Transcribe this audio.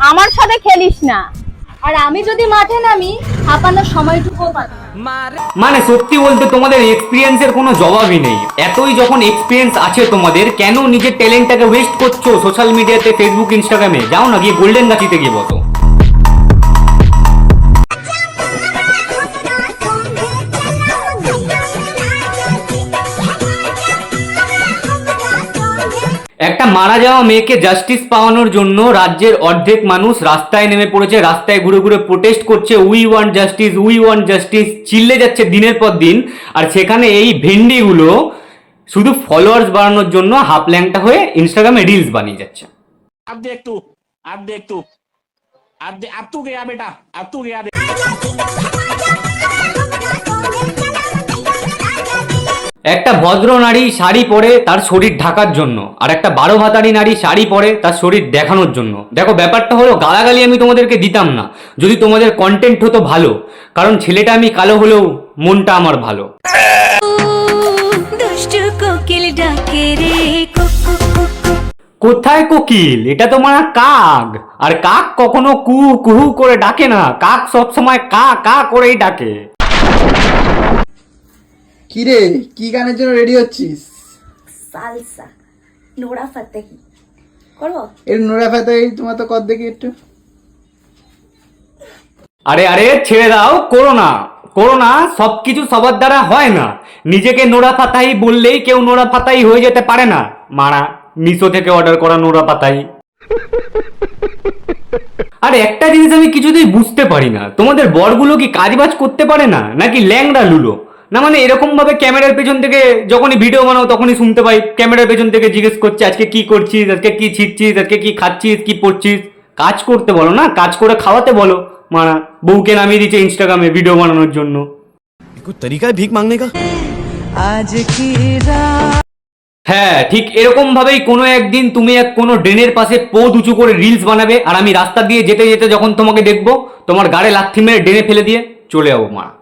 আমার সাথে খেলিস না। আর আমি যদি মাঠে নামি হাঁপানোর সময়টুকুও পাবো না। মানে সত্যি বলতে তোমাদের এক্সপিরিয়েন্সের কোনো জবাবই নেই। এতই যখন এক্সপিরিয়েন্স আছে তোমাদের, কেন নিজের ট্যালেন্টটাকে ওয়েস্ট করছো সোশ্যাল মিডিয়াতে, ফেসবুক, ইনস্টাগ্রামে? যাও না গিয়ে গোল্ডেন গাছিতে গিয়ে বসো। একটা মারা যাওয়া মেয়েকে জাস্টিস পাওয়ানোর জন্য রাজ্যের অর্ধেক মানুষ রাস্তায় নেমে পড়েছে, রাস্তায় ঘুরে ঘুরে প্রোটেস্ট করছে, we want justice, we want justice চিল্লে যাচ্ছে দিনের পর দিন। আর সেখানে এই ভেন্ডিগুলো শুধু ফলোয়ার্স বাড়ানোর জন্য হাফ ল্যাংটা হয়ে ইনস্টাগ্রামে রিলস বানিয়ে যাচ্ছে। अब देख तू, अब देख तू, अब तू गया बेटा, अब तू गया। একটা ভদ্র নারী শাড়ি পরে তার শরীর ঢাকার জন্য, আর একটা 12 ভাতারি নারী শাড়ি পরে তার শরীর দেখানোর জন্য। দেখো ব্যাপারটা হলো, গালাগালি আমি তোমাদেরকে দিতাম না যদি তোমাদের কন্টেন্ট হতো ভালো, কারণ ছেলেটা আমি কালো হলেও মনটা আমার ভালো। কোথায় কোকিল? এটা তো মানে কাক, আর কাক কখনো কুহু কুহু করে ডাকে না, কাক সবসময় কা কা করেই ডাকে। কিরে, কি গানের জন্য রেডি হচ্ছিস? সালসা, নোরা ফাতেহি করবো। এর নোরা ফাতেহি তোমার তো কর দেখি একটু। আরে আরে ছেড়ে দাও, করো না করো না, সবকিছু সবার দ্বারা হয় না। নিজেকে নোরা ফাতাহি বললেই কেউ নোরা ফাতাহি হয়ে যেতে পারে না। মারা মিশো থেকে অর্ডার করা নোরা ফাতাহি। আর একটা জিনিস আমি কিছুতেই বুঝতে পারি না, তোমাদের বরগুলো কি কাজবাজ করতে পারে না, নাকি ল্যাংড়া লুলো? না মানে এরকম ভাবে ক্যামেরার পেছন থেকে যখনই ভিডিও বানাও তখনই শুনতে পাই ক্যামেরার পেছন থেকে জিজ্ঞেস করছে আজকে কি করছিস, আজকে কি ছিটছিস, আজকে কি খাচ্ছিস, কি পড়ছিস। কাজ করতে বলো না, কাজ করে খাওয়াতে বলো। মারা বউকে নামিয়ে দিচ্ছে ইনস্টাগ্রামে ভিডিও বানানোর জন্য। তরিকা ভিক মাংনে কা। হ্যাঁ, ঠিক এরকম ভাবেই কোনো একদিন তুমি কোনো ড্রেনের পাশে পদ উঁচু করে রিলস বানাবে, আর আমি রাস্তা দিয়ে যেতে যেতে যখন তোমাকে দেখবো, তোমার গাড়ে লাথি মেরে ড্রেনে ফেলে দিয়ে চলে যাবো। মারা